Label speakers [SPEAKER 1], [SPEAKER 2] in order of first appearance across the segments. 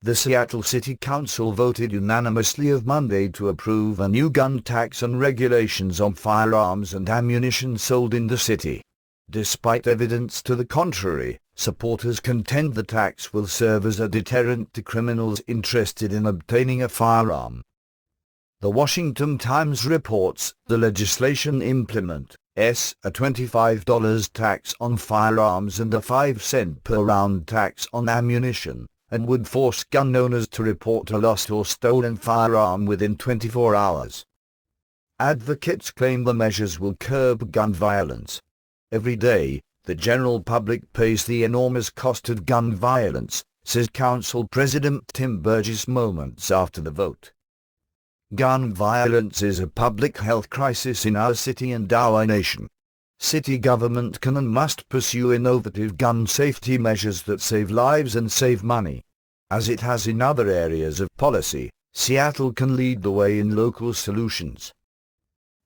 [SPEAKER 1] The Seattle City Council voted unanimously on Monday to approve a new gun tax and regulations on firearms and ammunition sold in the city. Despite evidence to the contrary, supporters contend the tax will serve as a deterrent to criminals interested in obtaining a firearm. The Washington Times reports the legislation implements a $25 tax on firearms and a 5-cent per round tax on ammunition, and would force gun owners to report a lost or stolen firearm within 24 hours. Advocates claim the measures will curb gun violence. Every day, the general public pays the enormous cost of gun violence, says Council President Tim Burgess moments after the vote. Gun violence is a public health crisis in our city and our nation. City government can and must pursue innovative gun safety measures that save lives and save money. As it has in other areas of policy, Seattle can lead the way in local solutions.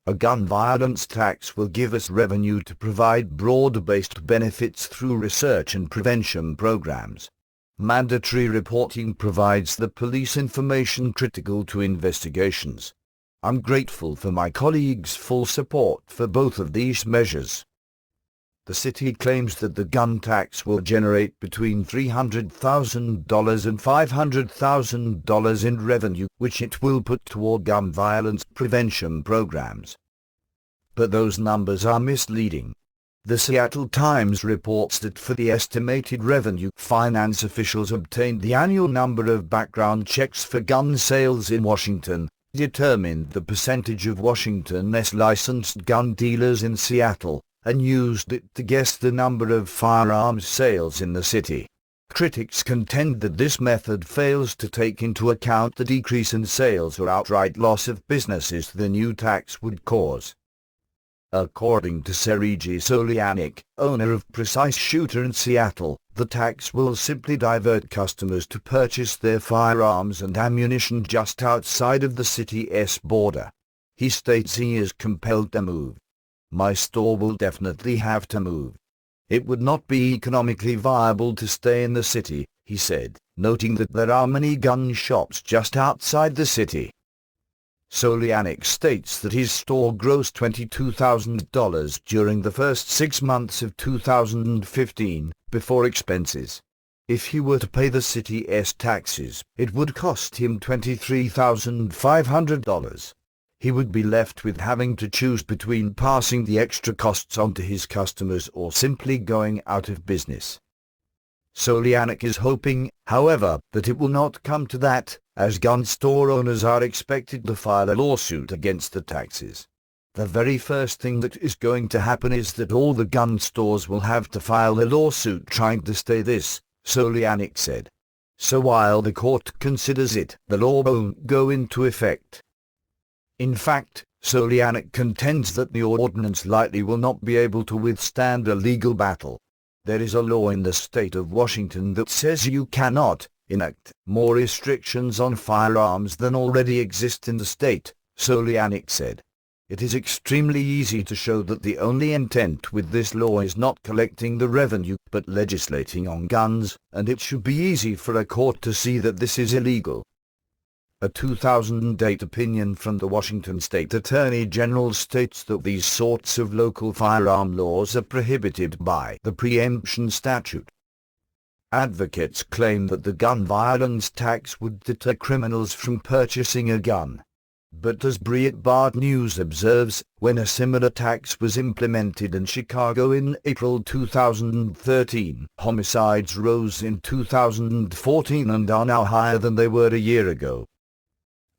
[SPEAKER 1] A gun violence tax will give us revenue to provide broad-based benefits through research and prevention programs. Mandatory reporting provides the police information critical to investigations. I'm grateful for my colleagues' full support for both of these measures. The city claims that the gun tax will generate between $300,000 and $500,000 in revenue, which it will put toward gun violence prevention programs. But those numbers are misleading. The Seattle Times reports that for the estimated revenue, finance officials obtained the annual number of background checks for gun sales in Washington, determined the percentage of Washington's licensed gun dealers in Seattle, and used it to guess the number of firearms sales in the city. Critics contend that this method fails to take into account the decrease in sales or outright loss of businesses the new tax would cause. According to Sergei Solianik, owner of Precise Shooter in Seattle, the tax will simply divert customers to purchase their firearms and ammunition just outside of the city's border. He states he is compelled to move. My store will definitely have to move. It would not be economically viable to stay in the city, he said, noting that there are many gun shops just outside the city. Solianik states that his store grossed $22,000 during the first 6 months of 2015, before expenses. If he were to pay the city's taxes, it would cost him $23,500. He would be left with having to choose between passing the extra costs on to his customers or simply going out of business. Solianik is hoping, however, that it will not come to that, as gun store owners are expected to file a lawsuit against the taxes. The very first thing that is going to happen is that all the gun stores will have to file a lawsuit trying to stay this, Solianik said. So while the court considers it, the law won't go into effect. In fact, Solianik contends that the ordinance likely will not be able to withstand a legal battle. There is a law in the state of Washington that says you cannot enact more restrictions on firearms than already exist in the state, Solianik said. It is extremely easy to show that the only intent with this law is not collecting the revenue but legislating on guns, and it should be easy for a court to see that this is illegal. A 2008 opinion from the Washington State Attorney General states that these sorts of local firearm laws are prohibited by the preemption statute. Advocates claim that the gun violence tax would deter criminals from purchasing a gun. But as Breitbart News observes, when a similar tax was implemented in Chicago in April 2013, homicides rose in 2014 and are now higher than they were a year ago.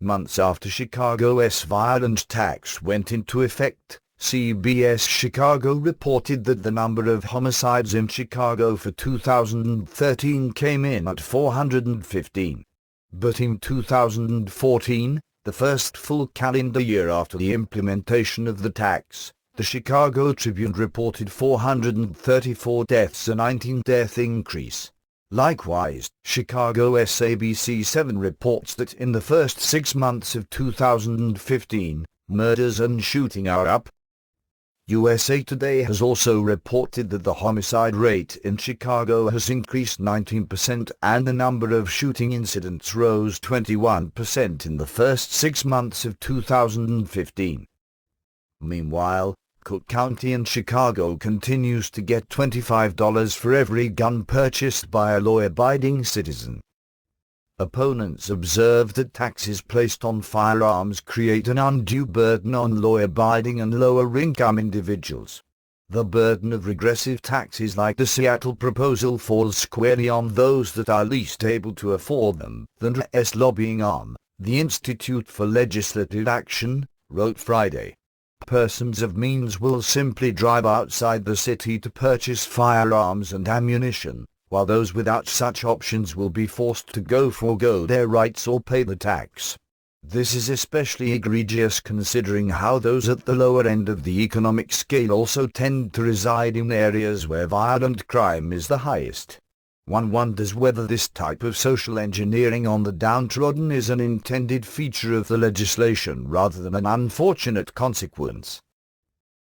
[SPEAKER 1] Months after Chicago's violence tax went into effect, CBS Chicago reported that the number of homicides in Chicago for 2013 came in at 415. But in 2014, the first full calendar year after the implementation of the tax, the Chicago Tribune reported 434 deaths, a 19-death increase. Likewise, Chicago's ABC7 reports that in the first 6 months of 2015, murders and shooting are up. USA Today has also reported that the homicide rate in Chicago has increased 19% and the number of shooting incidents rose 21% in the first 6 months of 2015. Meanwhile, Cook County in Chicago continues to get $25 for every gun purchased by a law-abiding citizen. Opponents observe that taxes placed on firearms create an undue burden on law-abiding and lower-income individuals. The burden of regressive taxes like the Seattle proposal falls squarely on those that are least able to afford them. The lobbying arm, the Institute for Legislative Action, wrote Friday. Persons of means will simply drive outside the city to purchase firearms and ammunition, while those without such options will be forced to forego their rights or pay the tax. This is especially egregious considering how those at the lower end of the economic scale also tend to reside in areas where violent crime is the highest. One wonders whether this type of social engineering on the downtrodden is an intended feature of the legislation rather than an unfortunate consequence.